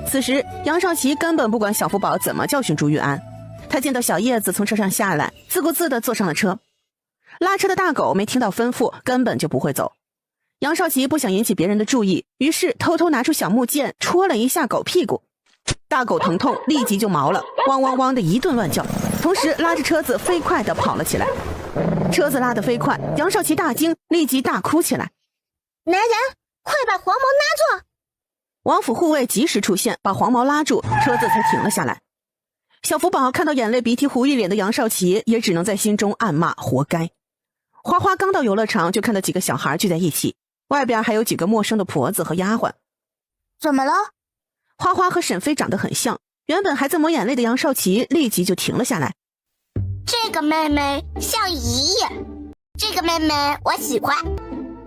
此时杨少奇根本不管小福宝怎么教训朱玉安，他见到小叶子从车上下来，自顾自地坐上了车。拉车的大狗没听到吩咐，根本就不会走。杨少奇不想引起别人的注意，于是偷偷拿出小木剑戳了一下狗屁股。大狗疼痛，立即就毛了，汪汪汪的一顿乱叫，同时拉着车子飞快地跑了起来。车子拉得飞快，杨少奇大惊，立即大哭起来。男人，快把黄毛拉住！王府护卫及时出现，把黄毛拉住，车子才停了下来。小福宝看到眼泪鼻涕糊一脸的杨少奇，也只能在心中暗骂活该。花花刚到游乐场，就看到几个小孩聚在一起，外边还有几个陌生的婆子和丫鬟。怎么了？花花和沈飞长得很像，原本还在抹眼泪的杨少奇立即就停了下来。这个妹妹像姨爷，这个妹妹我喜欢。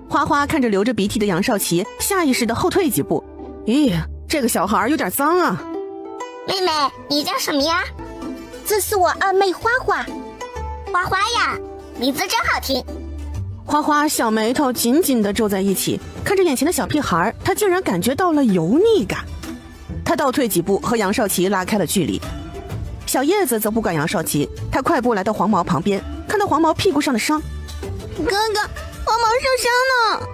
花花看着流着鼻涕的杨少奇，下意识地后退几步。咦，这个小孩有点脏啊。妹妹，你叫什么呀？这是我二妹花花。花花呀，名字真好听。花花小眉头紧紧地皱在一起，看着眼前的小屁孩，她竟然感觉到了油腻感。她倒退几步，和杨少奇拉开了距离。小叶子则不管杨少奇，她快步来到黄毛旁边，看到黄毛屁股上的伤。哥哥，黄毛受伤了。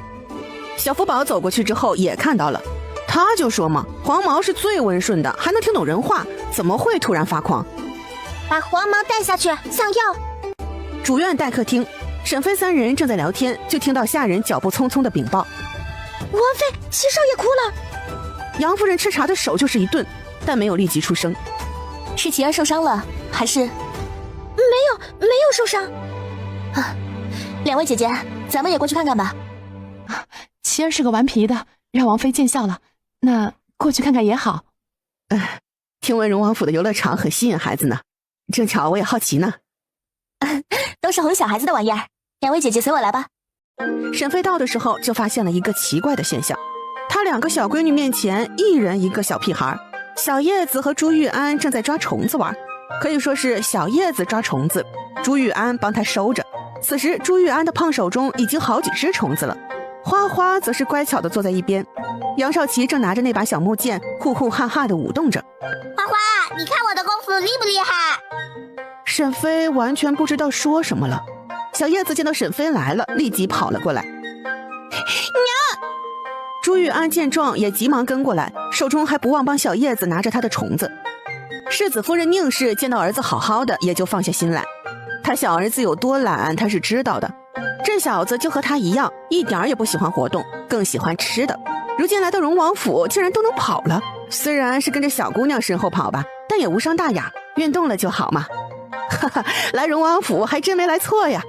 小福宝走过去之后也看到了，他就说嘛，黄毛是最温顺的，还能听懂人话，怎么会突然发狂？把黄毛带下去上药。主院待客厅，沈飞三人正在聊天，就听到下人脚步匆匆的禀报：王妃，七少爷哭了。杨夫人吃茶的手就是一顿，但没有立即出声。是琪儿受伤了，还是？没有受伤。啊，两位姐姐，咱们也过去看看吧。琪儿是个顽皮的，让王妃见笑了，那过去看看也好。听闻荣王府的游乐场很吸引孩子呢，正巧我也好奇呢。都是哄小孩子的玩意儿，两位姐姐随我来吧。沈飞到的时候就发现了一个奇怪的现象，他两个小闺女面前一人一个小屁孩，小叶子和朱玉安正在抓虫子玩，可以说是小叶子抓虫子，朱玉安帮他收着。此时朱玉安的胖手中已经好几只虫子了，花花则是乖巧地坐在一边。杨少奇正拿着那把小木剑呼呼哈哈地舞动着。花花，你看我的功夫厉不厉害？沈飞完全不知道说什么了。小叶子见到沈飞来了，立即跑了过来。娘！朱玉安见状也急忙跟过来，手中还不忘帮小叶子拿着他的虫子。世子夫人宁氏见到儿子好好的，也就放下心来。他小儿子有多懒，他是知道的。这小子就和他一样，一点也不喜欢活动，更喜欢吃的。如今来到荣王府，竟然都能跑了。虽然是跟着小姑娘身后跑吧，但也无伤大雅，运动了就好嘛。哈哈，来荣王府还真没来错呀。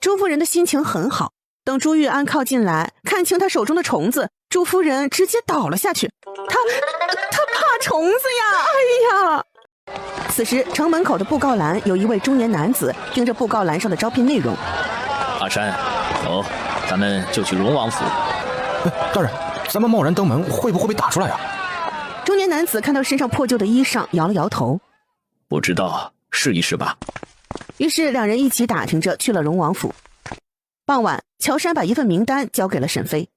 朱夫人的心情很好，等朱玉安靠近来，看清他手中的虫子，朱夫人直接倒了下去。他怕虫子呀！哎呀！此时城门口的布告栏有一位中年男子盯着布告栏上的招聘内容。阿山，走，咱们就去荣王府。大人，咱们贸然登门会不会被打出来啊？中年男子看到身上破旧的衣裳，摇了摇头。不知道，试一试吧。于是两人一起打听着去了荣王府。傍晚，乔杉把一份名单交给了沈飞。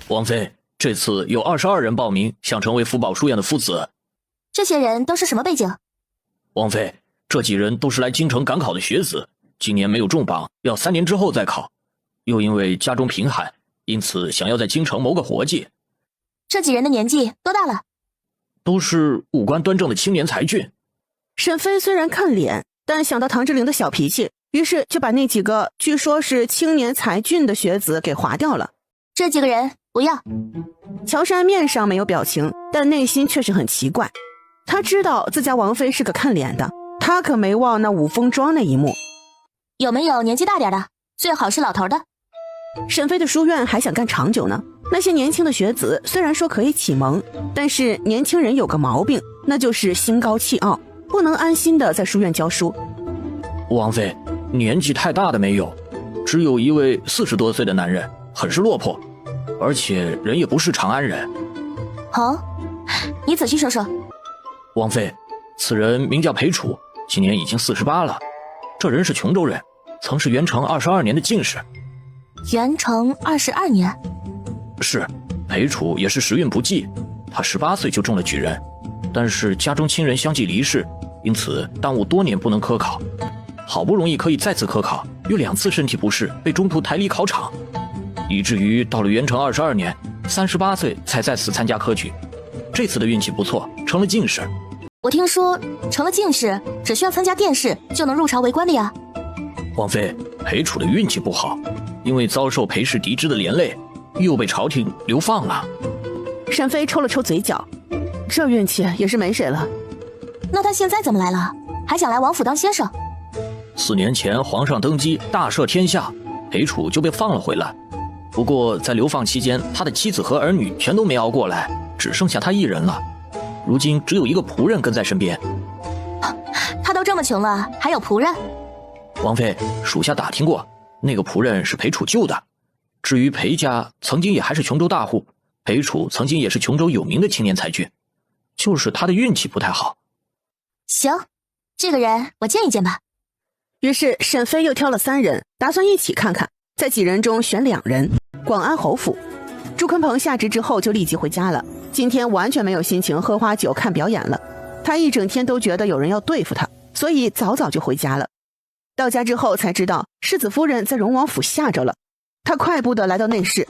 王妃，这次有22人报名，想成为福宝书院的夫子。这些人都是什么背景？王妃，这几人都是来京城赶考的学子，今年没有中榜，要3年之后再考。又因为家中贫寒，因此想要在京城谋个活计。这几人的年纪多大了？都是五官端正的青年才俊。沈飞虽然看脸，但想到唐之灵的小脾气，于是就把那几个据说是青年才俊的学子给划掉了。这几个人不要。乔杉面上没有表情，但内心却是很奇怪。他知道自家王妃是个看脸的，他可没忘那五峰庄那一幕。有没有年纪大点的？最好是老头的。沈飞的书院还想干长久呢，那些年轻的学子虽然说可以启蒙，但是年轻人有个毛病，那就是心高气傲，不能安心的在书院教书。王妃，年纪太大的没有，只有一位40多岁的男人，很是落魄，而且人也不是长安人。哦，你仔细说说。王妃，此人名叫裴楚，今年已经48了。这人是琼州人，曾是元成22年的进士。元成22年？是，裴楚也是时运不济，他18岁就中了举人，但是家中亲人相继离世，因此耽误多年不能科考。好不容易可以再次科考，又2次身体不适，被中途抬离考场，以至于到了元成22年，38岁才再次参加科举。这次的运气不错，成了进士。我听说成了进士，只需要参加殿试就能入朝为官的呀。王妃，裴楚的运气不好，因为遭受裴氏嫡支的连累，又被朝廷流放了。沈飞抽了抽嘴角，这运气也是没谁了。那他现在怎么来了？还想来王府当先生？4年前皇上登基大赦天下，裴楚就被放了回来。不过在流放期间，他的妻子和儿女全都没熬过来，只剩下他一人了。如今只有一个仆人跟在身边。他都这么穷了，还有仆人？王妃，属下打听过，那个仆人是裴楚救的。至于裴家，曾经也还是琼州大户，裴楚曾经也是琼州有名的青年才俊，就是他的运气不太好。行，这个人我见一见吧。于是沈飞又挑了3人，打算一起看看，在几人中选2人。广安侯府，朱坤鹏下职之后就立即回家了，今天完全没有心情喝花酒看表演了。他一整天都觉得有人要对付他，所以早早就回家了。到家之后才知道世子夫人在荣王府吓着了，他快步的来到内室。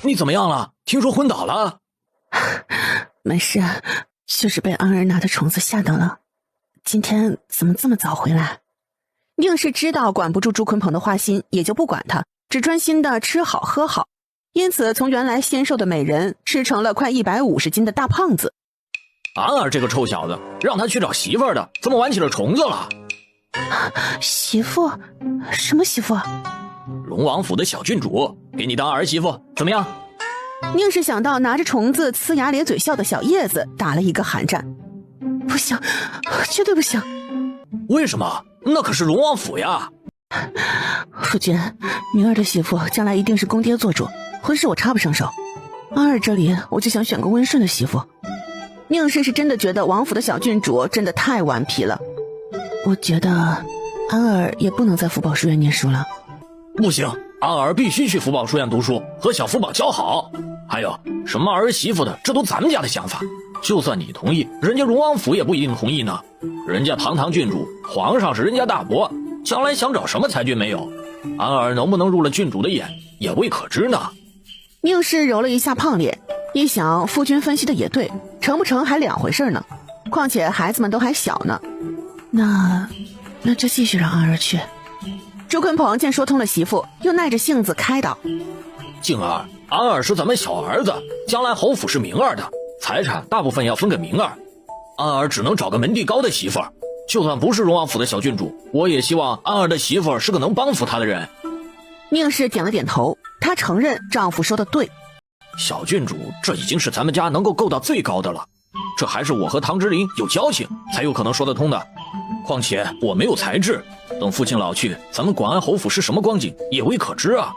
你怎么样了？听说昏倒了。没事，就是被安儿拿的虫子吓到了。今天怎么这么早回来？宁是知道管不住朱坤鹏的花心，也就不管他，只专心的吃好喝好，因此从原来纤瘦的美人吃成了快150斤的大胖子。安儿这个臭小子，让他去找媳妇儿的，怎么玩起了虫子了？媳妇？什么媳妇？龙王府的小郡主，给你当儿媳妇，怎么样？宁是想到拿着虫子呲牙咧嘴笑的小叶子，打了一个寒战。不行，绝对不行。为什么？那可是荣王府呀。夫君，明儿的媳妇将来一定是公爹做主，婚事我插不上手。安儿这里我就想选个温顺的媳妇。宁氏是真的觉得王府的小郡主真的太顽皮了。我觉得安儿也不能在福宝书院念书了。不行，安儿必须去福宝书院读书，和小福宝交好。还有什么儿媳妇的，这都咱们家的想法，就算你同意，人家荣王府也不一定同意呢。人家堂堂郡主，皇上是人家大伯，将来想找什么才俊没有，安儿能不能入了郡主的眼，也未可知呢。宁氏揉了一下胖脸，一想夫君分析的也对，成不成还2回事呢，况且孩子们都还小呢。那就继续让安儿去。朱坤鹏见说通了媳妇，又耐着性子开导：静儿，安儿是咱们小儿子，将来侯府是明儿的，财产大部分要分给明儿，安儿只能找个门第高的媳妇儿。就算不是荣王府的小郡主，我也希望安儿的媳妇儿是个能帮扶她的人。宁氏点了点头，她承认丈夫说的对。小郡主，这已经是咱们家能够够到最高的了，这还是我和唐之琳有交情才有可能说得通的。况且我没有才智，等父亲老去，咱们广安侯府是什么光景也未可知啊。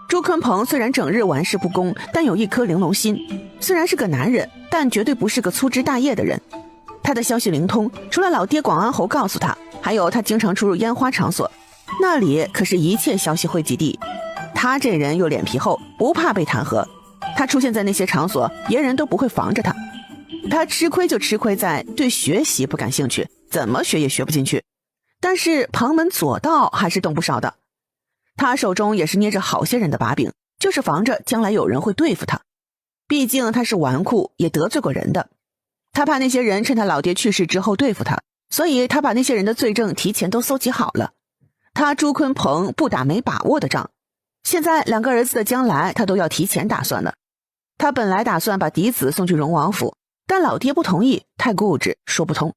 朱坤鹏虽然整日玩世不恭，但有一颗玲珑心，虽然是个男人，但绝对不是个粗枝大叶的人。他的消息灵通，除了老爹广安侯告诉他，还有他经常出入烟花场所，那里可是一切消息汇集地。他这人又脸皮厚，不怕被弹劾，他出现在那些场所，别人都不会防着他。他吃亏就吃亏在对学习不感兴趣，怎么学也学不进去，但是旁门左道还是动不少的。他手中也是捏着好些人的把柄，就是防着将来有人会对付他。毕竟他是纨绔，也得罪过人的，他怕那些人趁他老爹去世之后对付他，所以他把那些人的罪证提前都搜集好了。他朱坤鹏不打没把握的仗，现在2个儿子的将来他都要提前打算了。他本来打算把嫡子送去荣王府，但老爹不同意，太固执，说不通，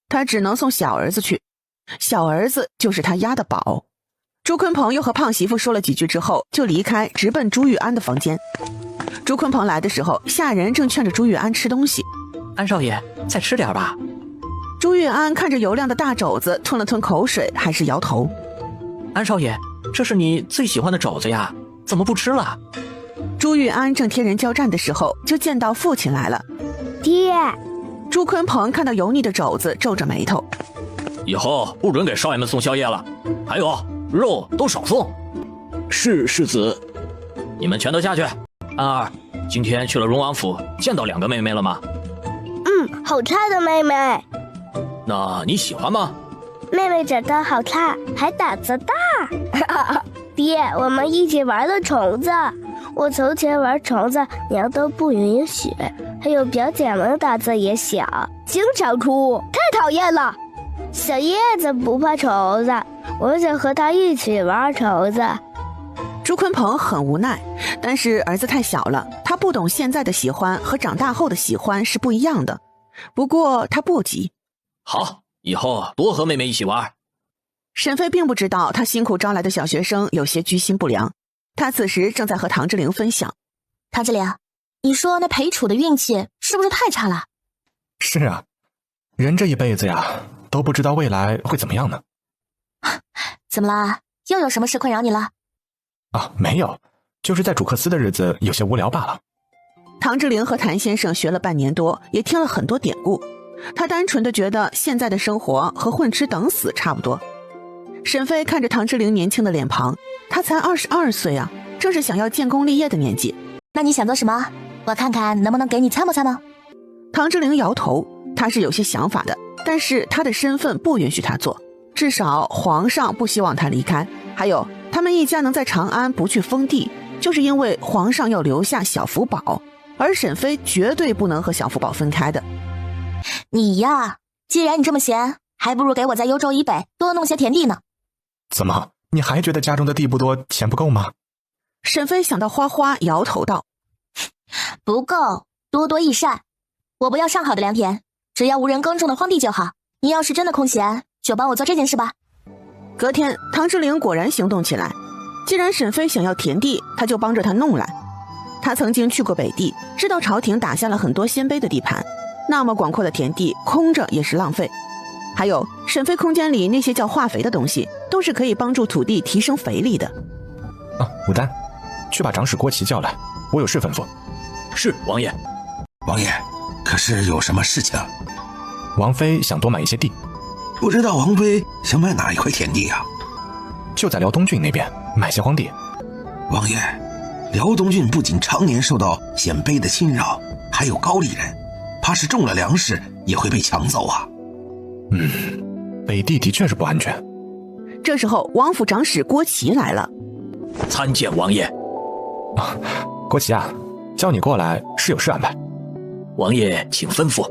他只能送小儿子去。小儿子就是他押的宝。朱坤鹏又和胖媳妇说了几句之后，就离开，直奔朱玉安的房间。朱坤鹏来的时候，下人正劝着朱玉安吃东西。安少爷，再吃点吧。朱玉安看着油亮的大肘子，吞了吞口水，还是摇头。安少爷，这是你最喜欢的肘子呀，怎么不吃了？朱玉安正天人交战的时候，就见到父亲来了。爹。朱坤鹏看到油腻的肘子，皱着眉头。以后不准给少爷们送宵夜了，还有肉都少送。是世子。你们全都下去。安儿，今天去了荣王府，见到2个妹妹了吗？好差的妹妹。那你喜欢吗？妹妹长得好看，还胆子大。爹，我们一起玩了虫子。我从前玩虫子，娘都不允许。还有表姐们胆子也小，经常哭，太讨厌了。小叶子不怕虫子，我想和她一起玩虫子。朱鲲鹏很无奈，但是儿子太小了，他不懂现在的喜欢和长大后的喜欢是不一样的。不过他不急。好，以后多和妹妹一起玩。沈飞并不知道他辛苦招来的小学生有些居心不良，他此时正在和唐之灵分享。唐之灵，你说那裴楚的运气是不是太差了？是啊，人这一辈子呀，都不知道未来会怎么样呢。怎么了？又有什么事困扰你了？啊，没有，就是在主克斯的日子有些无聊罢了。唐之灵和谭先生学了半年多，也听了很多典故，他单纯的觉得现在的生活和混吃等死差不多。沈飞看着唐之灵年轻的脸庞，他才22岁啊，正是想要建功立业的年纪。那你想做什么？我看看能不能给你参谋参谋。唐之灵摇头，他是有些想法的，但是他的身份不允许他做，至少皇上不希望他离开。还有他们一家能在长安不去封地，就是因为皇上要留下小福宝，而沈飞绝对不能和小福宝分开的。你呀，既然你这么闲，还不如给我在幽州以北多弄些田地呢。怎么，你还觉得家中的地不多，钱不够吗？沈飞想到花花，摇头道：不够，多多益善。我不要上好的良田，只要无人耕种的荒地就好。你要是真的空闲，就帮我做这件事吧。隔天，唐之灵果然行动起来。既然沈飞想要田地，他就帮着他弄来。他曾经去过北地，知道朝廷打下了很多鲜卑的地盘，那么广阔的田地空着也是浪费。还有沈飞空间里那些叫化肥的东西，都是可以帮助土地提升肥力的。啊，武丹，去把长史郭琪叫来，我有事吩咐。是，王爷。王爷，可是有什么事情？王妃想多买一些地。不知道王妃想买哪一块田地啊？就在辽东郡那边买些荒地。王爷，辽东郡不仅常年受到鲜卑的侵扰，还有高丽人，怕是种了粮食也会被抢走啊。北地的确是不安全。这时候王府长史郭琪来了。参见王爷。啊，郭琪啊，叫你过来是有事安排。王爷请吩咐。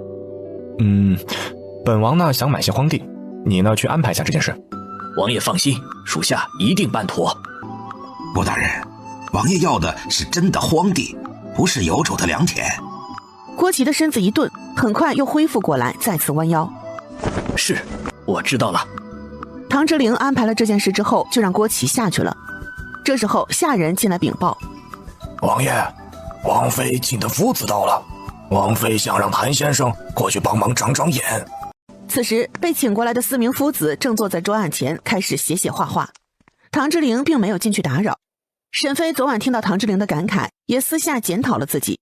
本王呢想买些荒地，你呢去安排一下这件事。王爷放心，属下一定办妥。郭大人，王爷要的是真的荒地，不是有种的良田。郭琪的身子一顿，很快又恢复过来，再次弯腰。是，我知道了。唐之灵安排了这件事之后，就让郭琪下去了。这时候下人进来禀报：王爷，王妃请的夫子到了，王妃想让谭先生过去帮忙长长眼。此时被请过来的4名夫子正坐在桌案前开始写画画，唐之灵并没有进去打扰。沈飞昨晚听到唐之灵的感慨，也私下检讨了自己。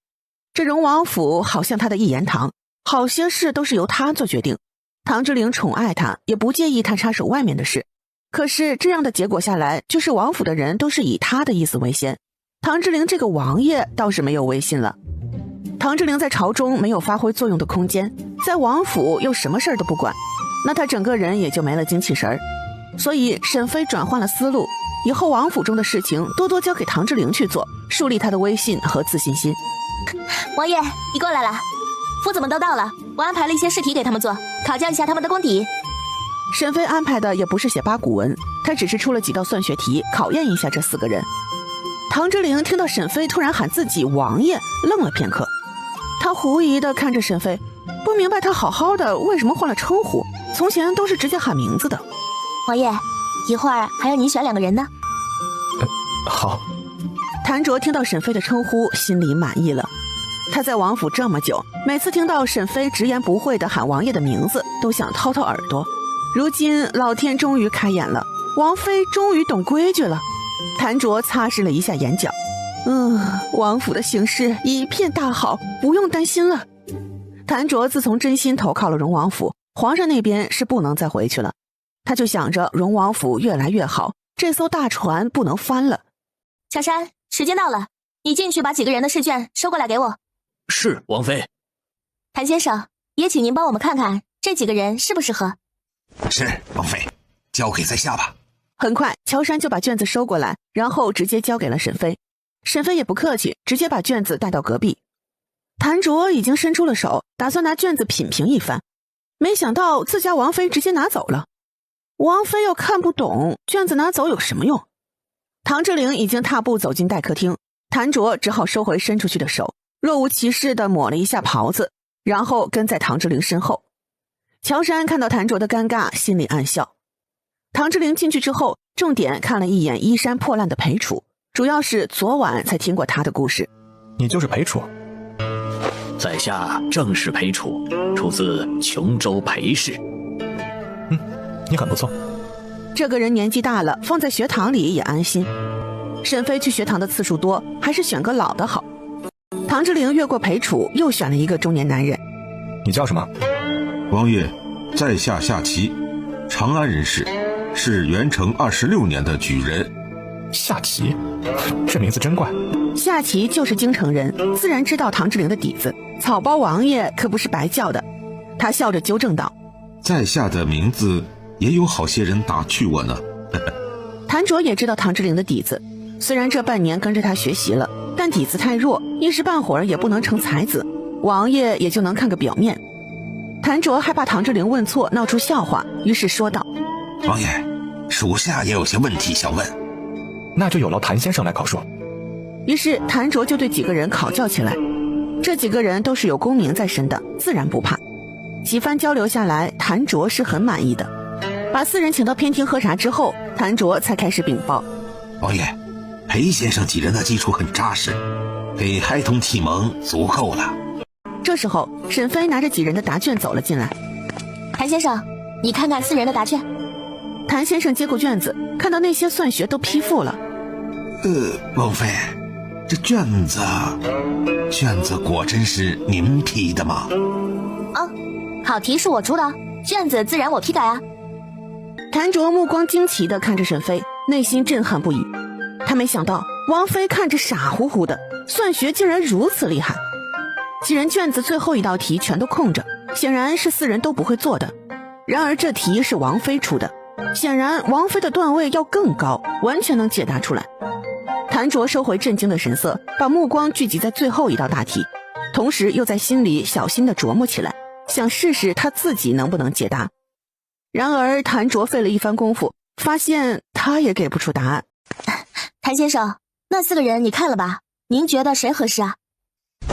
这荣王府好像他的一言堂，好些事都是由他做决定。唐之灵宠爱他，也不介意他插手外面的事。可是这样的结果下来，就是王府的人都是以他的意思为先，唐之灵这个王爷倒是没有威信了。唐之灵在朝中没有发挥作用的空间，在王府又什么事儿都不管，那他整个人也就没了精气神儿。所以沈飞转换了思路，以后王府中的事情多多交给唐之灵去做，树立他的威信和自信心。王爷，你过来了，夫子们都到了，我安排了一些试题给他们做，考教一下他们的功底。沈飞安排的也不是写八股文，他只是出了几道算学题，考验一下这4个人。唐之灵听到沈飞突然喊自己王爷，愣了片刻，他狐疑地看着沈飞，不明白他好好的为什么换了称呼，从前都是直接喊名字的。王爷，一会儿还要你选2个人呢。好。谭卓听到沈飞的称呼，心里满意了。他在王府这么久，每次听到沈飞直言不讳地喊王爷的名字，都想掏掏耳朵。如今老天终于开眼了，王妃终于懂规矩了。谭卓擦拭了一下眼角，王府的形势一片大好，不用担心了。谭卓自从真心投靠了荣王府，皇上那边是不能再回去了。他就想着荣王府越来越好，这艘大船不能翻了。小山，时间到了，你进去把几个人的试卷收过来给我。是，王妃。谭先生，也请您帮我们看看这几个人适不适合。是，王妃，交给在下吧。很快，乔杉就把卷子收过来，然后直接交给了沈飞。沈飞也不客气，直接把卷子带到隔壁。谭卓已经伸出了手，打算拿卷子品评一番，没想到自家王妃直接拿走了。王妃又看不懂，卷子拿走有什么用？唐志玲已经踏步走进待客厅，谭卓只好收回伸出去的手，若无其事地抹了一下袍子，然后跟在唐志玲身后。乔杉看到谭卓的尴尬，心里暗笑。唐志玲进去之后，重点看了一眼衣衫破烂的裴楚，主要是昨晚才听过他的故事。你就是裴楚？在下正是裴楚，出自琼州裴氏。你很不错。这个人年纪大了，放在学堂里也安心。沈飞去学堂的次数多，还是选个老的好。唐志玲越过裴楚，又选了一个中年男人。你叫什么？王爷，在下夏琦，长安人士，是元成26年的举人。夏琦，这名字真怪。夏琦就是京城人，自然知道唐志玲的底子。草包王爷可不是白叫的。他笑着纠正道：在下的名字也有好些人打趣我呢。谭卓也知道唐志玲的底子，虽然这半年跟着他学习了，但底子太弱，一时半会儿也不能成才子，王爷也就能看个表面。谭卓害怕唐志玲问错闹出笑话，于是说道：王爷，属下也有些问题想问。那就有劳谭先生来考述。于是谭卓就对几个人考教起来。这几个人都是有功名在身的，自然不怕。几番交流下来，谭卓是很满意的。把4人请到偏厅喝茶之后，谭卓才开始禀报：王爷，裴先生几人的基础很扎实，给孩童启蒙足够了。这时候沈飞拿着几人的答卷走了进来。谭先生，你看看4人的答卷。谭先生接过卷子，看到那些算学都批复了。王妃，这卷子果真是您批的吗？考题是我出的，卷子自然我批改啊。谭卓目光惊奇地看着沈飞，内心震撼不已。他没想到王妃看着傻乎乎的，算学竟然如此厉害。几人卷子最后一道题全都空着，显然是4人都不会做的。然而这题是王妃出的，显然王妃的段位要更高，完全能解答出来。谭卓收回震惊的神色，把目光聚集在最后一道大题，同时又在心里小心地琢磨起来，想试试他自己能不能解答。然而谭卓费了一番功夫，发现他也给不出答案。谭先生，那4个人你看了吧？您觉得谁合适啊？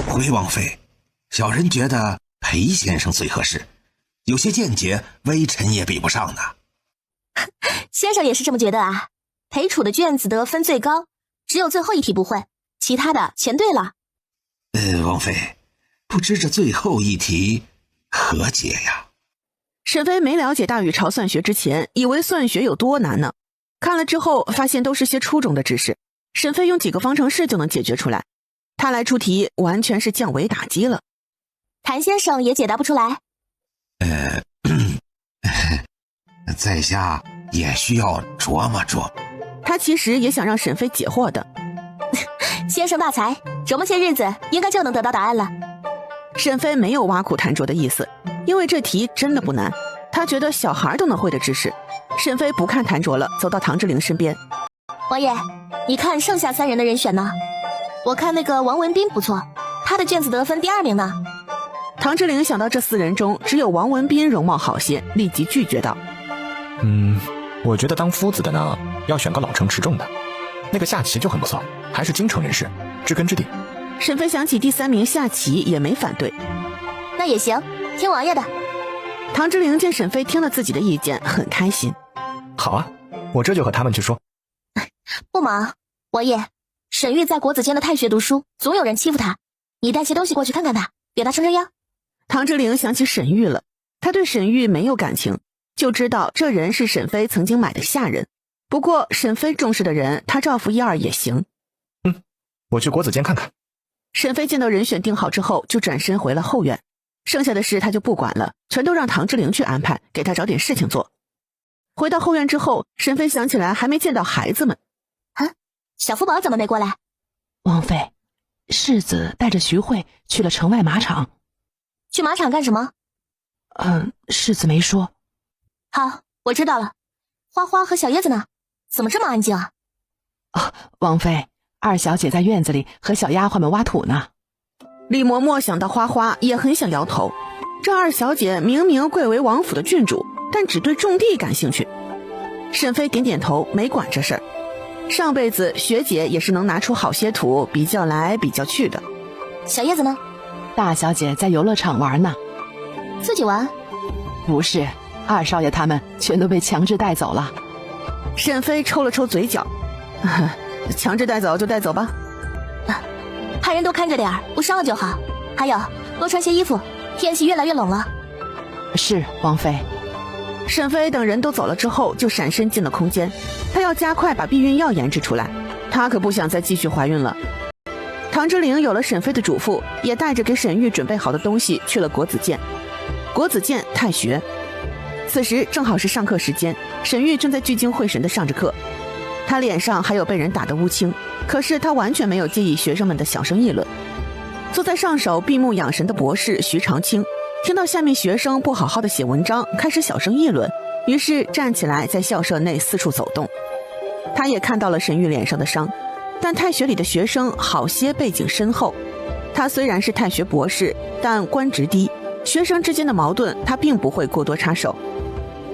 回王妃，小人觉得裴先生最合适，有些见解微臣也比不上呢。先生也是这么觉得啊？裴楚的卷子得分最高，只有最后一题不会，其他的全对了。王妃，不知这最后一题何解呀？沈飞没了解大禹朝算学之前，以为算学有多难呢，看了之后发现都是些初中的知识，沈飞用几个方程式就能解决出来。他来出题完全是降维打击了。谭先生也解答不出来。在下也需要琢磨琢磨。他其实也想让沈飞解惑的。先生大才，琢磨些日子应该就能得到答案了。沈飞没有挖苦谭卓的意思，因为这题真的不难，他觉得小孩都能会的知识。沈飞不看谭卓了，走到唐志玲身边。王爷，你看剩下3人的人选呢？我看那个王文斌不错，他的卷子得分第2名呢。唐志玲想到这4人中只有王文斌容貌好些，立即拒绝道：我觉得当夫子的呢，要选个老成持重的。那个夏琦就很不错，还是京城人士，知根知底。沈飞想起第3名夏琦，也没反对。那也行，听王爷的。唐志玲见沈飞听了自己的意见，很开心。好啊，我这就和他们去说。不忙，王爷，沈玉在国子监的太学读书，总有人欺负他，你带些东西过去看看他，给他撑撑腰。唐志玲想起沈玉了，她对沈玉没有感情，就知道这人是沈飞曾经买的下人。不过沈飞重视的人，她照拂一二也行。我去国子监看看。沈飞见到人选定好之后，就转身回了后院，剩下的事他就不管了，全都让唐志玲去安排，给他找点事情做。回到后院之后，沈飞想起来还没见到孩子们。小福宝怎么没过来？王妃，世子带着徐慧去了城外马场。去马场干什么？世子没说。好，我知道了。花花和小叶子呢？怎么这么安静啊？王妃，二小姐在院子里和小丫鬟们挖土呢。李嬷嬷想到花花，也很想摇头。这二小姐明明贵为王府的郡主，但只对种地感兴趣。沈飞点点头，没管这事儿。上辈子学姐也是能拿出好些土比较来比较去的。小叶子呢？大小姐在游乐场玩呢。自己玩？不是，二少爷他们全都被强制带走了。沈飞抽了抽嘴角，强制带走就带走吧。派人多看着点儿，不伤了就好。还有，多穿些衣服，天气越来越冷了。是，王妃。沈飞等人都走了之后，就闪身进了空间。他要加快把避孕药研制出来，他可不想再继续怀孕了。唐之灵有了沈飞的嘱咐，也带着给沈玉准备好的东西去了国子监。国子监太学，此时正好是上课时间，沈玉正在聚精会神地上着课。他脸上还有被人打的乌青，可是他完全没有介意学生们的小声议论。坐在上首闭目养神的博士徐长卿听到下面学生不好好的写文章，开始小声议论，于是站起来在校舍内四处走动。他也看到了沈玉脸上的伤，但太学里的学生好些背景深厚。他虽然是太学博士，但官职低，学生之间的矛盾他并不会过多插手。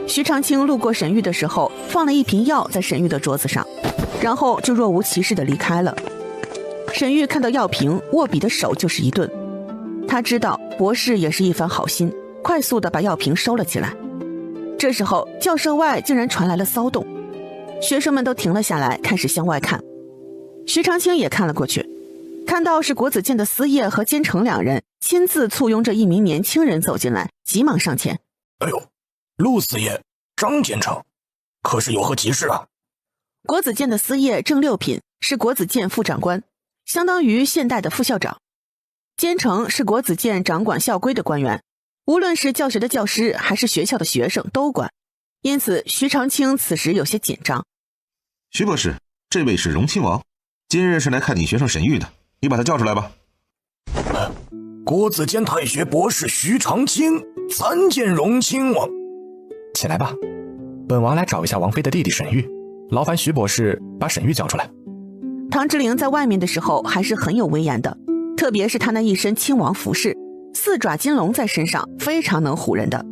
徐长卿路过沈玉的时候，放了一瓶药在沈玉的桌子上，然后就若无其事地离开了。沈玉看到药瓶，握笔的手就是一顿。他知道博士也是一番好心，快速地把药瓶收了起来。这时候教舍外竟然传来了骚动，学生们都停了下来，开始向外看。徐长卿也看了过去，看到是国子监的司业和监丞两人亲自簇拥着一名年轻人走进来，急忙上前。哎呦，陆司业，张监丞，可是有何急事啊？国子监的司业正六品，是国子监副长官，相当于现代的副校长。监丞是国子监掌管校规的官员，无论是教学的教师还是学校的学生都管，因此徐长卿此时有些紧张。徐博士，这位是荣亲王，今日是来看你学生沈玉的，你把他叫出来吧。国子监太学博士徐长卿参见荣亲王。起来吧，本王来找一下王妃的弟弟沈玉，劳烦徐博士把沈玉叫出来。唐之灵在外面的时候还是很有威严的，特别是他那一身亲王服饰，四爪金龙在身上，非常能唬人的。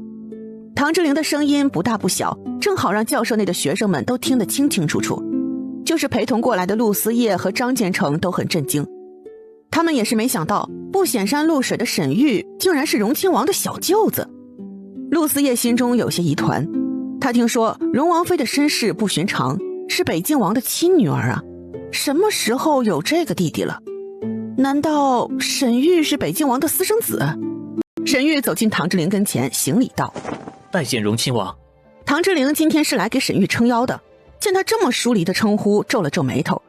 唐之灵的声音不大不小，正好让教舍内的学生们都听得清清楚楚。就是陪同过来的陆思业和张建成都很震惊，他们也是没想到不显山露水的沈玉竟然是荣亲王的小舅子。陆思业心中有些疑团，他听说荣王妃的身世不寻常，是北静王的亲女儿啊，什么时候有这个弟弟了？难道沈玉是北静王的私生子？沈玉走进唐之灵跟前，行礼道：拜见荣亲王。唐之灵今天是来给沈玉撑腰的，见他这么疏离的称呼，皱了皱眉头。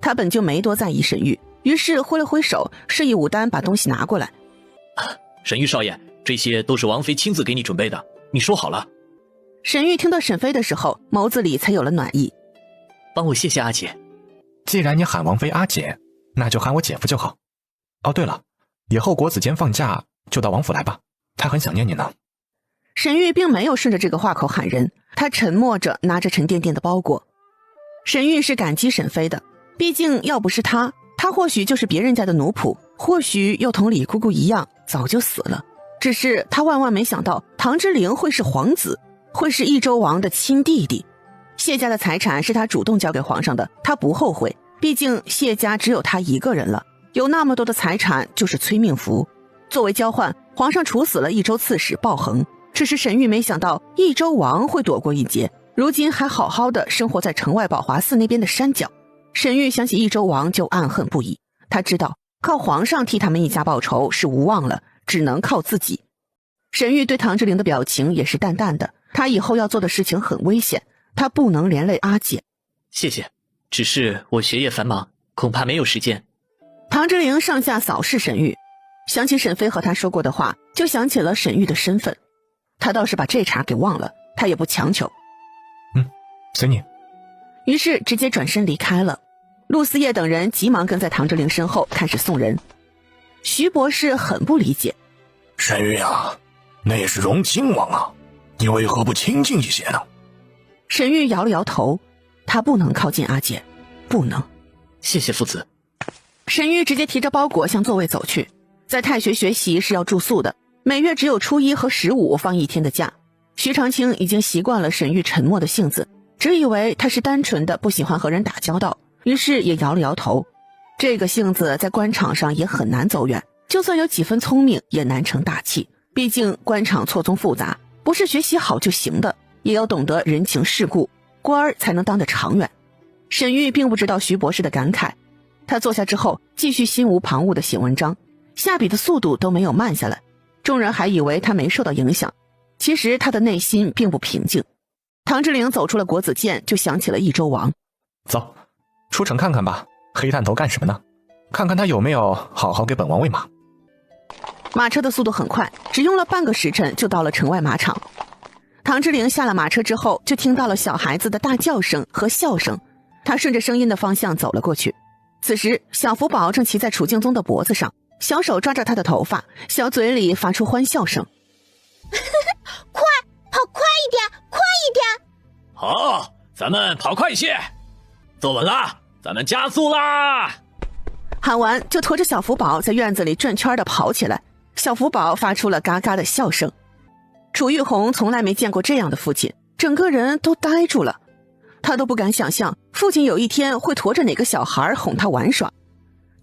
他本就没多在意沈玉，于是挥了挥手，示意武丹把东西拿过来。沈玉少爷，这些都是王妃亲自给你准备的，你收好了。沈玉听到沈妃的时候，眸子里才有了暖意。帮我谢谢阿姐。既然你喊王妃阿姐，那就喊我姐夫就好。哦，对了，以后国子监放假就到王府来吧，他很想念你呢。沈玉并没有顺着这个话口喊人，他沉默着拿着沉甸甸的包裹。沈玉是感激沈妃的，毕竟要不是他或许就是别人家的奴仆，或许又同李姑姑一样早就死了。只是他万万没想到唐之灵会是皇子，会是益州王的亲弟弟。谢家的财产是他主动交给皇上的，他不后悔，毕竟谢家只有他一个人了，有那么多的财产就是催命符。作为交换，皇上处死了益州刺史鲍恒，只是沈玉没想到益州王会躲过一劫，如今还好好的生活在城外宝华寺那边的山脚。沈玉想起益州王就暗恨不已，他知道靠皇上替他们一家报仇是无望了，只能靠自己。沈玉对唐之灵的表情也是淡淡的，他以后要做的事情很危险，他不能连累阿姐。谢谢，只是我学业繁忙，恐怕没有时间。唐之灵上下扫视沈玉，想起沈妃和他说过的话，就想起了沈玉的身份。他倒是把这茬给忘了，他也不强求。随你。于是直接转身离开了。陆思叶等人急忙跟在唐之灵身后开始送人。徐博士很不理解，沈玉啊，那是荣亲王啊，你为何不亲近一些呢？沈玉摇了摇头，他不能靠近阿姐，不能。谢谢父子。沈玉直接提着包裹向座位走去。在太学学习是要住宿的，每月只有初一和15放1天的假。徐长卿已经习惯了沈玉沉默的性子，只以为他是单纯的不喜欢和人打交道，于是也摇了摇头。这个性子在官场上也很难走远，就算有几分聪明也难成大器，毕竟官场错综复杂，不是学习好就行的，也要懂得人情世故，官儿才能当得长远。沈玉并不知道徐博士的感慨，他坐下之后继续心无旁骛地写文章，下笔的速度都没有慢下来，众人还以为他没受到影响，其实他的内心并不平静。唐之灵走出了国子监，就想起了益州王。走，出城看看吧，黑炭头干什么呢？看看他有没有好好给本王喂马。马车的速度很快，只用了半个时辰就到了城外马场。唐之灵下了马车之后，就听到了小孩子的大叫声和笑声，他顺着声音的方向走了过去。此时小福宝正骑在楚敬宗的脖子上，小手抓着他的头发，小嘴里发出欢笑声。快，跑快一点，快一点！好，咱们跑快些，坐稳啦，咱们加速啦！喊完就驮着小福宝在院子里转圈的跑起来，小福宝发出了嘎嘎的笑声。楚玉红从来没见过这样的父亲，整个人都呆住了，他都不敢想象父亲有一天会驮着哪个小孩哄他玩耍。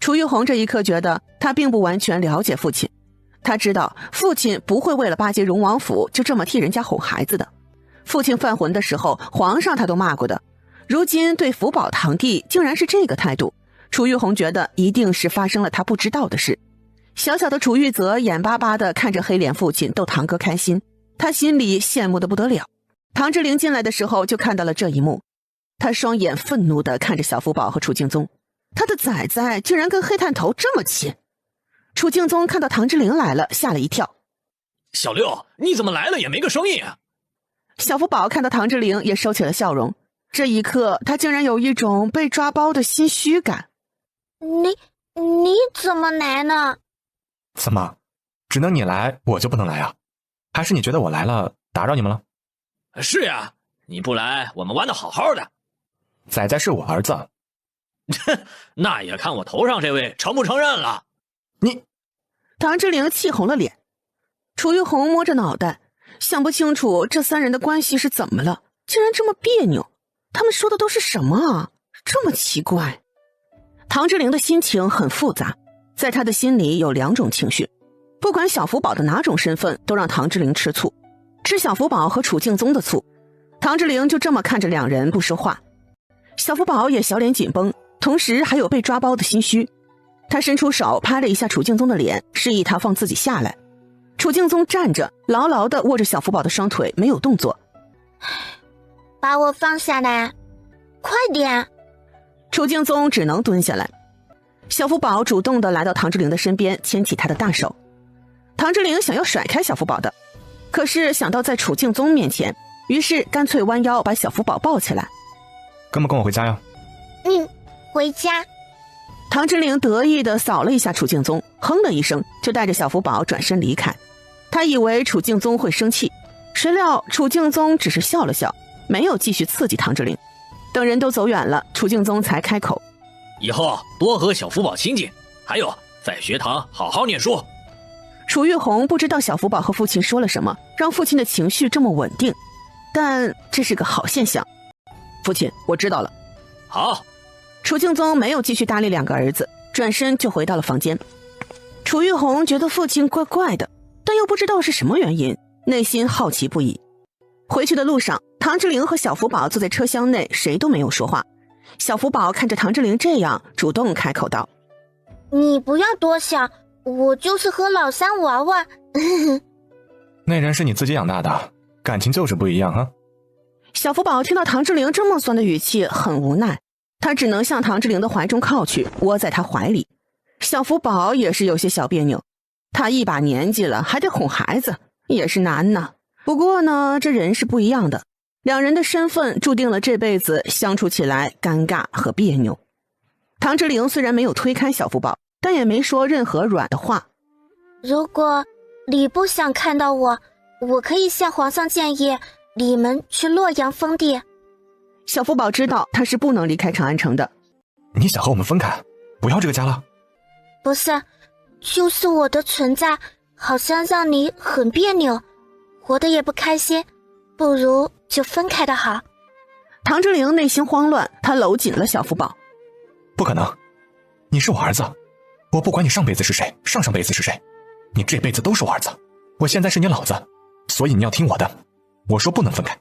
楚玉红这一刻觉得他并不完全了解父亲，他知道父亲不会为了巴结荣王府就这么替人家哄孩子的。父亲犯浑的时候，皇上他都骂过的，如今对福宝堂弟竟然是这个态度，楚玉红觉得一定是发生了他不知道的事。小小的楚玉泽眼巴巴地看着黑脸父亲逗堂哥开心，他心里羡慕得不得了。唐之灵进来的时候就看到了这一幕，他双眼愤怒地看着小福宝和楚敬宗，他的崽崽竟然跟黑炭头这么亲。楚敬宗看到唐之灵来了，吓了一跳。小六，你怎么来了也没个声音啊？小福宝看到唐之灵也收起了笑容，这一刻他竟然有一种被抓包的心虚感。你怎么来呢？怎么，只能你来，我就不能来啊？还是你觉得我来了打扰你们了？是呀，你不来我们玩得好好的。仔仔是我儿子。那也看我头上这位承不承认了。你……唐之灵气红了脸。楚玉红摸着脑袋，想不清楚这三人的关系是怎么了，竟然这么别扭。他们说的都是什么啊？这么奇怪。唐之灵的心情很复杂，在他的心里有2种情绪，不管小福宝的哪种身份，都让唐之灵吃醋。吃小福宝和楚敬宗的醋，唐之灵就这么看着2人不说话。小福宝也小脸紧绷，同时还有被抓包的心虚。他伸出手拍了一下楚敬宗的脸，示意他放自己下来。楚敬宗站着，牢牢地握着小福宝的双腿，没有动作。把我放下来，快点！楚敬宗只能蹲下来。小福宝主动地来到唐之灵的身边，牵起他的大手。唐之灵想要甩开小福宝的，可是想到在楚敬宗面前，于是干脆弯腰把小福宝抱起来。跟不跟我回家呀？回家。唐之灵得意地扫了一下楚敬宗，哼了一声，就带着小福宝转身离开。他以为楚敬宗会生气，谁料楚敬宗只是笑了笑，没有继续刺激唐之灵。等人都走远了，楚敬宗才开口：以后多和小福宝亲近，还有在学堂好好念书。楚玉红不知道小福宝和父亲说了什么，让父亲的情绪这么稳定，但这是个好现象。父亲，我知道了。好。楚敬宗没有继续搭理2个儿子，转身就回到了房间。楚玉红觉得父亲怪怪的，但又不知道是什么原因，内心好奇不已。回去的路上，唐之灵和小福宝坐在车厢内，谁都没有说话。小福宝看着唐之灵这样，主动开口道：你不要多想，我就是和老三玩玩。那人是你自己养大的，感情就是不一样啊。小福宝听到唐之灵这么酸的语气，很无奈，他只能向唐之灵的怀中靠去，窝在他怀里。小福宝也是有些小别扭，他一把年纪了，还得哄孩子，也是难呢。不过呢，这人是不一样的，2人的身份注定了这辈子相处起来尴尬和别扭。唐之灵虽然没有推开小福宝，但也没说任何软的话。如果你不想看到我，我可以向皇上建议你们去洛阳封地。小福宝知道他是不能离开长安城的。你想和我们分开，不要这个家了？不是，就是我的存在好像让你很别扭，活得也不开心，不如就分开的好。唐之灵内心慌乱，他搂紧了小福宝。不可能，你是我儿子，我不管你上辈子是谁，上上辈子是谁，你这辈子都是我儿子，我现在是你老子，所以你要听我的，我说不能分开。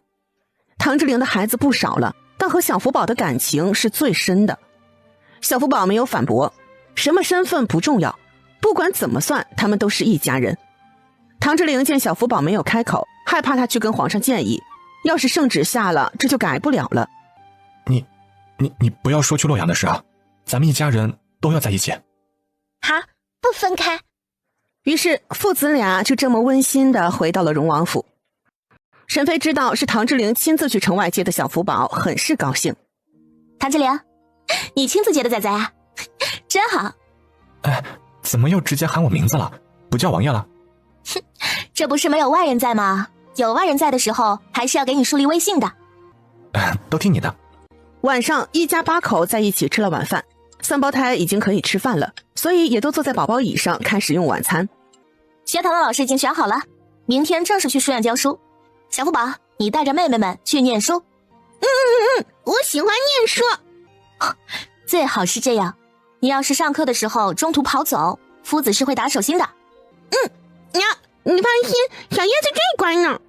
唐之灵的孩子不少了，但和小福宝的感情是最深的。小福宝没有反驳，什么身份不重要，不管怎么算，他们都是一家人。唐之灵见小福宝没有开口，害怕他去跟皇上建议，要是圣旨下了，这就改不了了。你不要说去洛阳的事啊，咱们一家人都要在一起。好，不分开。于是父子俩就这么温馨地回到了荣王府。沈妃知道是唐之灵亲自去城外接的小福宝，很是高兴。唐之灵，你亲自接的仔仔啊，真好。哎，怎么又直接喊我名字了，不叫王爷了？哼，这不是没有外人在吗？有外人在的时候，还是要给你树立威信的。都听你的。晚上一家8口在一起吃了晚饭，三胞胎已经可以吃饭了，所以也都坐在宝宝椅上开始用晚餐。学堂的老师已经选好了，明天正式去书院教书。小福宝，你带着妹妹们去念书。我喜欢念书。最好是这样，你要是上课的时候中途跑走，夫子是会打手心的。你放心，小叶子最乖呢。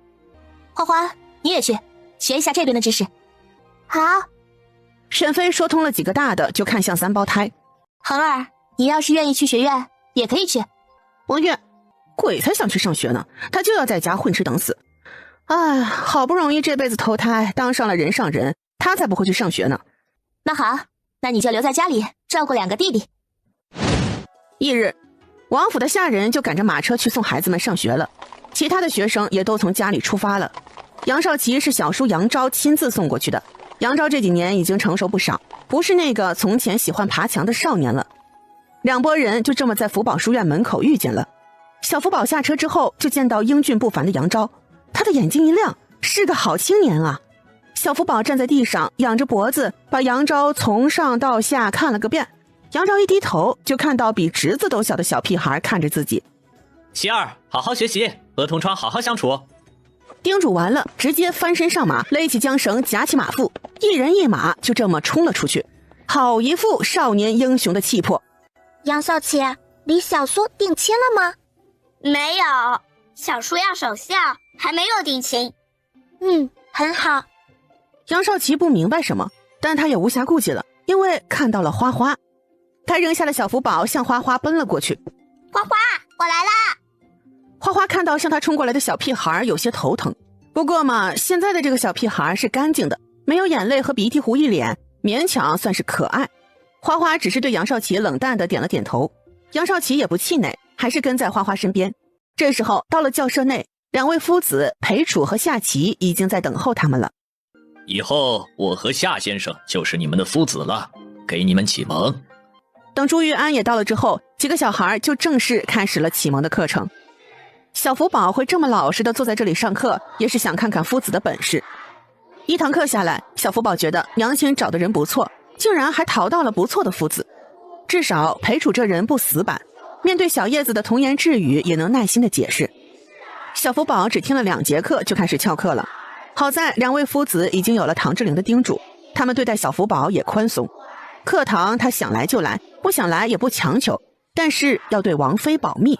花花，你也去学一下这边的知识。好。沈妃说通了几个大的，就看向三胞胎。恒儿，你要是愿意去学院，也可以去。我愿，鬼才想去上学呢，他就要在家混吃等死。哎，好不容易这辈子投胎当上了人上人，他才不会去上学呢。那好，那你就留在家里照顾2个弟弟。翌日，王府的下人就赶着马车去送孩子们上学了，其他的学生也都从家里出发了。杨少奇是小叔杨昭亲自送过去的。杨昭这几年已经成熟不少，不是那个从前喜欢爬墙的少年了。两拨人就这么在福宝书院门口遇见了。小福宝下车之后，就见到英俊不凡的杨昭，他的眼睛一亮，是个好青年啊。小福宝站在地上，仰着脖子，把杨昭从上到下看了个遍。杨昭一低头，就看到比侄子都小的小屁孩看着自己。琪儿，好好学习，和同窗好好相处。叮嘱完了，直接翻身上马，勒起缰绳，夹起马腹，一人一马就这么冲了出去，好一副少年英雄的气魄。杨少奇，你小叔定亲了吗？没有，小叔要守孝，还没有定亲。很好。杨少奇不明白什么，但他也无暇顾及了，因为看到了花花。他扔下了小福宝，向花花奔了过去。花花，我来啦！花花看到向他冲过来的小屁孩，有些头疼。不过嘛，现在的这个小屁孩是干净的，没有眼泪和鼻涕糊一脸，勉强算是可爱。花花只是对杨少奇冷淡的点了点头，杨少奇也不气馁，还是跟在花花身边。这时候到了教舍内，两位夫子裴楚和夏琪已经在等候他们了。以后我和夏先生就是你们的夫子了，给你们启蒙。等朱玉安也到了之后，几个小孩就正式开始了启蒙的课程。小福宝会这么老实的坐在这里上课，也是想看看夫子的本事。一堂课下来，小福宝觉得娘亲找的人不错，竟然还淘到了不错的夫子。至少裴楚这人不死板，面对小叶子的童言稚语也能耐心的解释。小福宝只听了2节课就开始翘课了，好在2位夫子已经有了唐志玲的叮嘱，他们对待小福宝也宽松。课堂他想来就来，不想来也不强求，但是要对王妃保密。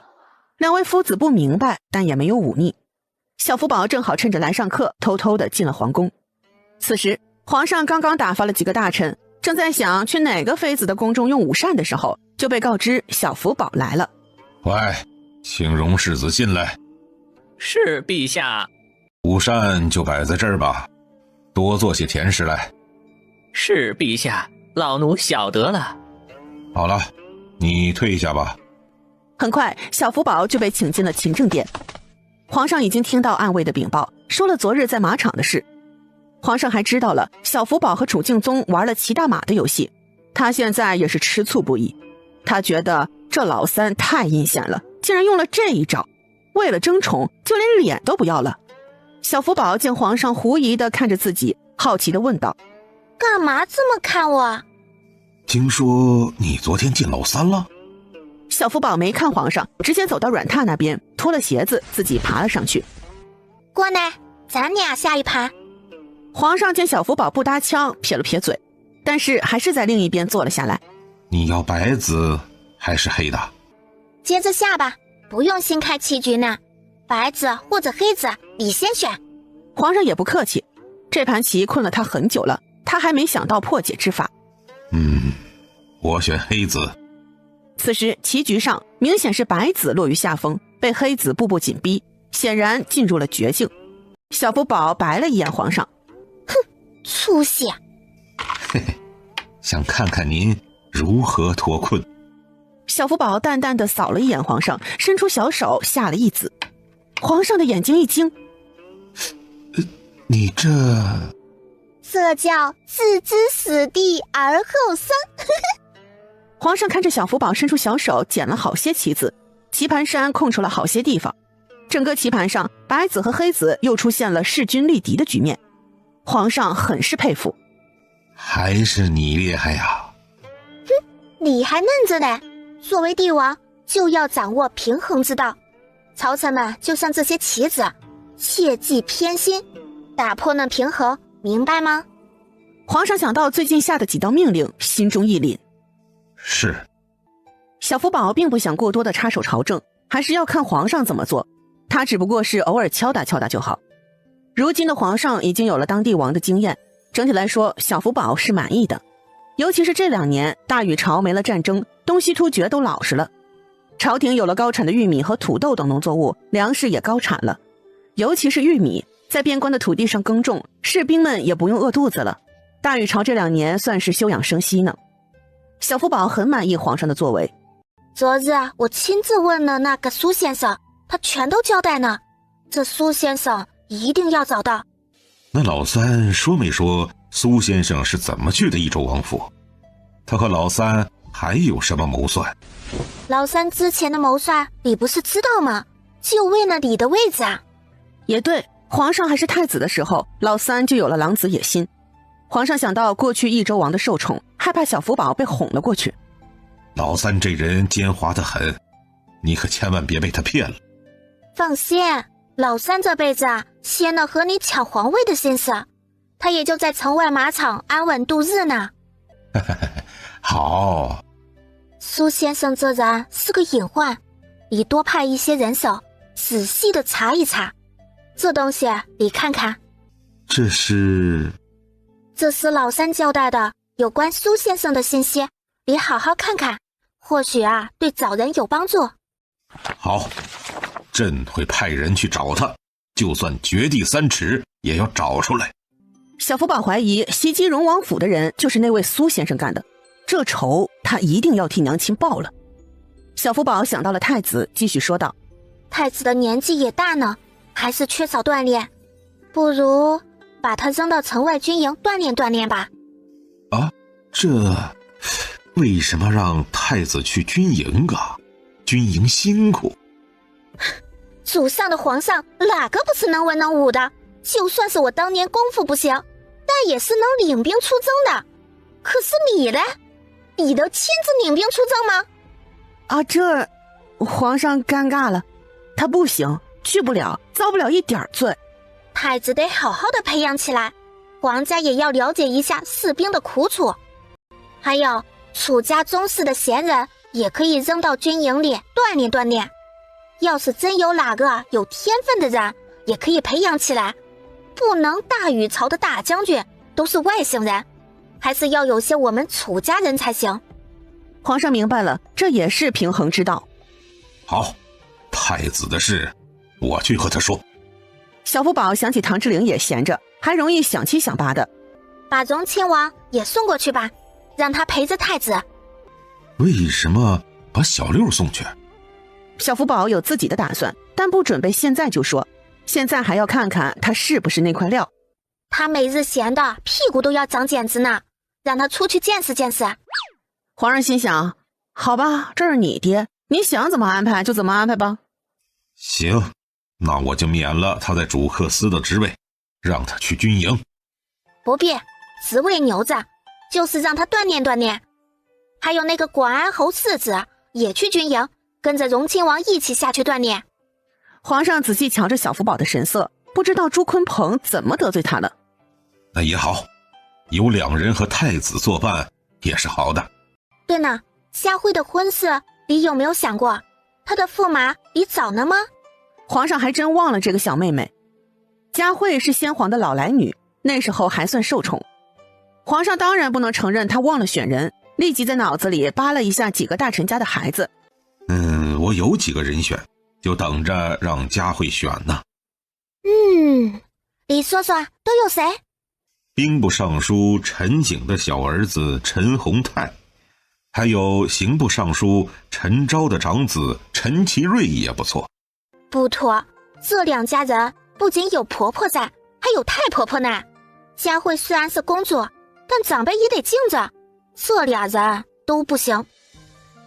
2位夫子不明白，但也没有忤逆。小福宝正好趁着来上课，偷偷的进了皇宫。此时皇上刚刚打发了几个大臣，正在想去哪个妃子的宫中用午膳的时候，就被告知小福宝来了。喂，请容世子进来。是陛下。午膳就摆在这儿吧，多做些甜食来。是陛下，老奴晓得了。好了，你退下吧。很快小福宝就被请进了勤政殿。皇上已经听到暗卫的禀报，说了昨日在马场的事。皇上还知道了小福宝和楚敬宗玩了骑大马的游戏，他现在也是吃醋不已。他觉得这老三太阴险了，竟然用了这一招，为了争宠就连脸都不要了。小福宝见皇上狐疑地看着自己，好奇地问道：干嘛这么看我？听说你昨天见老三了？小福宝没看皇上，直接走到软榻那边，脱了鞋子自己爬了上去。过来，咱俩下一盘。皇上见小福宝不搭腔，撇了撇嘴，但是还是在另一边坐了下来。你要白子还是黑的？接着下吧，不用新开棋局呢，白子或者黑子，你先选。皇上也不客气，这盘棋困了他很久了，他还没想到破解之法。我选黑子。此时棋局上明显是白子落于下风，被黑子步步紧逼，显然进入了绝境。小福宝白了一眼皇上，哼，粗心。嘿嘿，想看看您如何脱困。小福宝淡淡的扫了一眼皇上，伸出小手下了一子。皇上的眼睛一惊，你这叫置之死地而后生。皇上看着小福宝伸出小手捡了好些棋子，棋盘山空出了好些地方，整个棋盘上白子和黑子又出现了势均力敌的局面。皇上很是佩服，还是你厉害呀。你还嫩着呢，作为帝王就要掌握平衡之道，朝臣们就像这些棋子，切忌偏心，打破那平衡，明白吗？皇上想到最近下的几道命令，心中一凛。是。小福宝并不想过多的插手朝政，还是要看皇上怎么做，他只不过是偶尔敲打敲打就好。如今的皇上已经有了当帝王的经验，整体来说小福宝是满意的。尤其是这2年大禹朝没了战争，东西突厥都老实了，朝廷有了高产的玉米和土豆等农作物，粮食也高产了。尤其是玉米，在边关的土地上耕种，士兵们也不用饿肚子了。大禹朝这2年算是休养生息呢。小福宝很满意皇上的作为。昨日我亲自问了那个苏先生，他全都交代呢。这苏先生一定要找到。那老三说没说苏先生是怎么去的益州王府？他和老三还有什么谋算？老三之前的谋算你不是知道吗？就为了你的位置啊。也对，皇上还是太子的时候，老三就有了狼子野心。皇上想到过去益州王的受宠，害怕小福宝被哄了过去。老三这人奸猾得很，你可千万别被他骗了。放心，老三这辈子歇了和你抢皇位的心思，他也就在城外马场安稳度日呢。好。苏先生这人是个隐患，你多派一些人手，仔细的查一查。这东西你看看。这是老三交代的有关苏先生的信息，你好好看看，或许对找人有帮助。好，朕会派人去找他，就算掘地3尺也要找出来。小福宝怀疑袭击荣王府的人就是那位苏先生干的，这仇他一定要替娘亲报了。小福宝想到了太子，继续说道：太子的年纪也大呢，还是缺少锻炼，不如把他扔到城外军营锻炼锻炼吧。这为什么让太子去军营啊？军营辛苦。祖上的皇上哪个不是能文能武的？就算是我当年功夫不行，但也是能领兵出征的。可是你呢？你能亲自领兵出征吗？这皇上尴尬了，他不行，去不了，遭不了一点罪。太子得好好的培养起来，皇家也要了解一下士兵的苦楚。还有楚家宗室的贤人也可以扔到军营里锻炼锻炼，要是真有哪个有天分的人，也可以培养起来。不能大禹朝的大将军都是外姓人，还是要有些我们楚家人才行。皇上明白了，这也是平衡之道。好，太子的事我去和他说。小福宝想起唐志陵也闲着，还容易想七想八的，把荣亲王也送过去吧，让他陪着太子。为什么把小六送去？小福宝有自己的打算，但不准备现在就说，现在还要看看他是不是那块料。他每日闲的屁股都要长茧子呢，让他出去见识见识。皇上心想，好吧，这是你爹，你想怎么安排就怎么安排吧。行，那我就免了他在主客司的职位，让他去军营。不必，职位牛子，就是让他锻炼锻炼。还有那个广安侯四子也去军营，跟着荣亲王一起下去锻炼。皇上仔细瞧着小福宝的神色，不知道朱坤鹏怎么得罪他了。那也好，有2人和太子作伴也是好的。对呢，佳慧的婚事你有没有想过，她的驸马离早呢吗？皇上还真忘了这个小妹妹。佳慧是先皇的老来女，那时候还算受宠。皇上当然不能承认她忘了选人，立即在脑子里扒了一下几个大臣家的孩子。我有几个人选，就等着让佳慧选呢。你说说都有谁？兵部尚书陈景的小儿子陈弘泰，还有刑部尚书陈昭的长子陈其瑞也不错。不妥，这2家人不仅有婆婆在，还有太婆婆呢。佳慧虽然是公主，但长辈也得敬着，这2人都不行。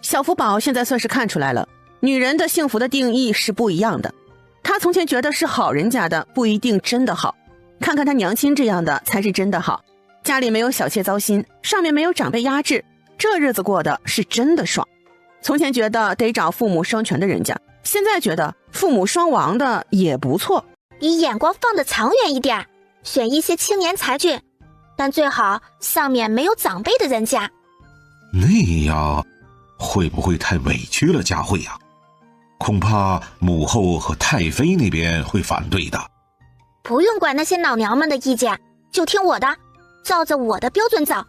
小福宝现在算是看出来了，女人的幸福的定义是不一样的。她从前觉得是好人家的不一定真的好，看看她娘亲这样的才是真的好，家里没有小妾糟心，上面没有长辈压制，这日子过得是真的爽。从前觉得得找父母双全的人家，现在觉得父母双亡的也不错。你眼光放得长远一点，选一些青年才俊，但最好上面没有长辈的人家。那样会不会太委屈了佳慧呀？恐怕母后和太妃那边会反对的。不用管那些老娘们的意见，就听我的，照着我的标准找，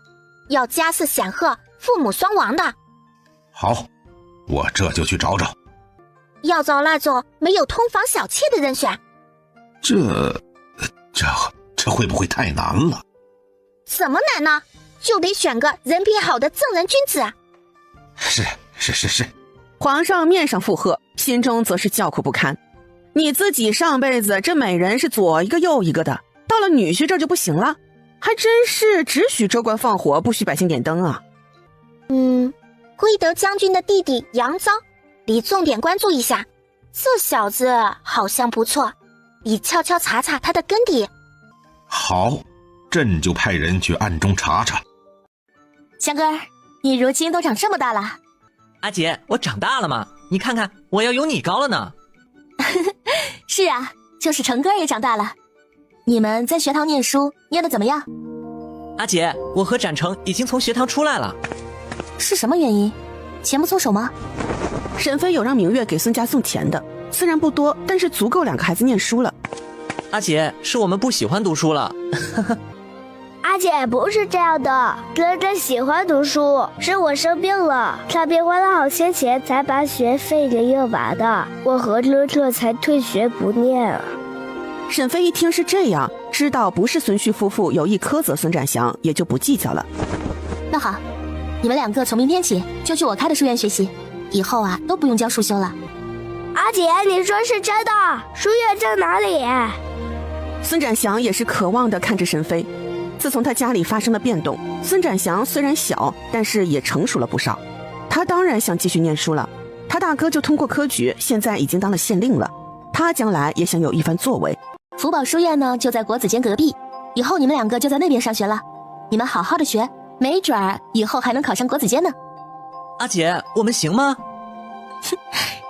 要家世显赫，父母双亡的。好，我这就去找找。要找那种没有通房小妾的人选。这会不会太难了？怎么难呢？就得选个人品好的正人君子啊。是。皇上面上附和，心中则是叫苦不堪。你自己上辈子这美人是左一个右一个的，到了女婿这就不行了，还真是只许州官放火，不许百姓点灯啊。归德将军的弟弟杨昭，你重点关注一下，这小子好像不错，你悄悄查查他的根底。好，朕就派人去暗中查查。香哥儿，你如今都长这么大了。阿姐，我长大了吗？你看看，我要有你高了呢。是啊，就是成哥也长大了。你们在学堂念书，念得怎么样？阿姐，我和展成已经从学堂出来了。是什么原因？钱不凑手吗？沈飞有让明月给孙家送钱的，虽然不多，但是足够2个孩子念书了。阿姐，是我们不喜欢读书了。阿姐不是这样的，哥哥喜欢读书，是我生病了，他便花了好些钱才把学费给用完的，我和乐乐才退学不念啊。沈飞一听是这样，知道不是孙旭夫妇有意苛责孙展祥，也就不计较了。那好，你们2个从明天起就去我开的书院学习，以后啊都不用教书修了。阿姐，你说是真的？书院在哪里？孙展祥也是渴望地看着沈飞。自从他家里发生了变动，孙展祥虽然小，但是也成熟了不少。他当然想继续念书了。他大哥就通过科举，现在已经当了县令了。他将来也想有一番作为。福宝书院呢就在国子监隔壁，以后你们2个就在那边上学了。你们好好的学，没准儿以后还能考上国子监呢。阿姐，我们行吗？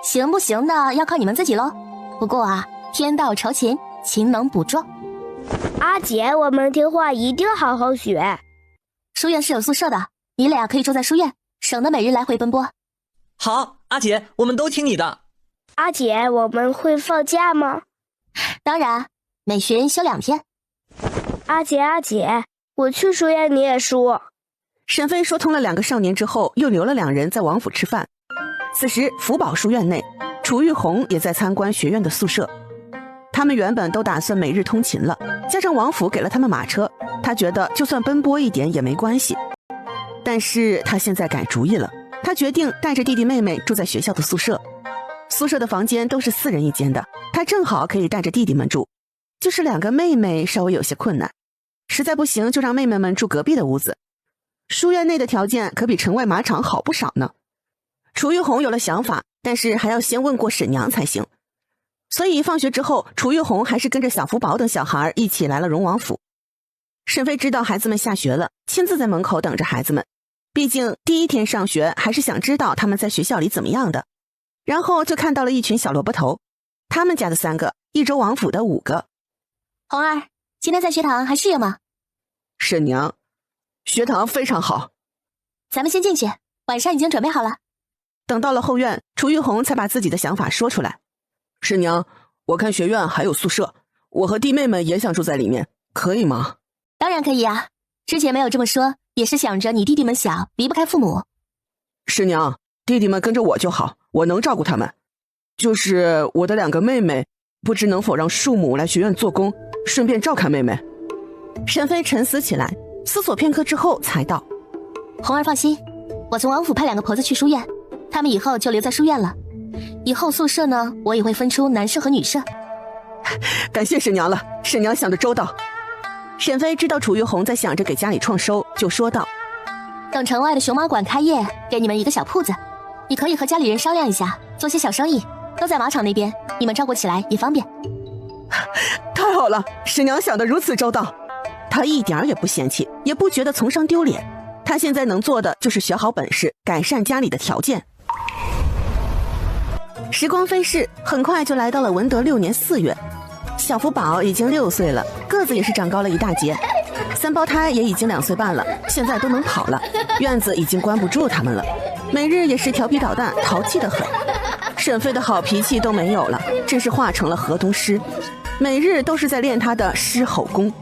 行不行的要靠你们自己喽。不过啊，天道酬勤，勤能补拙。阿姐，我们听话，一定好好学。书院是有宿舍的，你俩可以住在书院，省得每日来回奔波。好，阿姐，我们都听你的。阿姐，我们会放假吗？当然，每旬休2天。阿姐，我去书院念书。沈飞说通了2个少年之后，又留了2人在王府吃饭。此时福宝书院内，楚玉红也在参观学院的宿舍。他们原本都打算每日通勤了，加上王府给了他们马车，他觉得就算奔波一点也没关系。但是他现在改主意了，他决定带着弟弟妹妹住在学校的宿舍。宿舍的房间都是4人1间的，他正好可以带着弟弟们住。就是2个妹妹稍微有些困难，实在不行就让妹妹们住隔壁的屋子。书院内的条件可比城外马场好不少呢。楚玉红有了想法，但是还要先问过沈娘才行。所以放学之后，楚玉红还是跟着小福宝等小孩一起来了荣王府。沈飞知道孩子们下学了，亲自在门口等着孩子们。毕竟第一天上学，还是想知道他们在学校里怎么样的。然后就看到了一群小萝卜头，他们家的3个，益州王府的5个。红儿，今天在学堂还适应吗？沈娘，学堂非常好。咱们先进去，晚上已经准备好了。等到了后院，楚玉红才把自己的想法说出来。师娘，我看学院还有宿舍，我和弟妹们也想住在里面，可以吗？当然可以啊，之前没有这么说，也是想着你弟弟们小，离不开父母。师娘，弟弟们跟着我就好，我能照顾他们。就是我的2个妹妹，不知能否让庶母来学院做工，顺便照看妹妹。沈飞沉思起来，思索片刻之后才道：红儿放心，我从王府派2个婆子去书院，他们以后就留在书院了。以后宿舍呢，我也会分出男舍和女舍。感谢沈娘了，沈娘想得周到。沈飞知道楚玉红在想着给家里创收，就说道：等城外的熊猫馆开业，给你们一个小铺子，你可以和家里人商量一下，做些小生意，都在马场那边，你们照顾起来也方便。太好了，沈娘想得如此周到。他一点也不嫌弃，也不觉得从商丢脸。他现在能做的就是学好本事，改善家里的条件。时光飞逝，很快就来到了文德6年4月。小福宝已经6岁了，个子也是长高了一大截。3胞胎也已经2岁半了，现在都能跑了，院子已经关不住他们了。每日也是调皮捣蛋，淘气得很。沈飞的好脾气都没有了，真是化成了河东狮，每日都是在练他的狮吼功。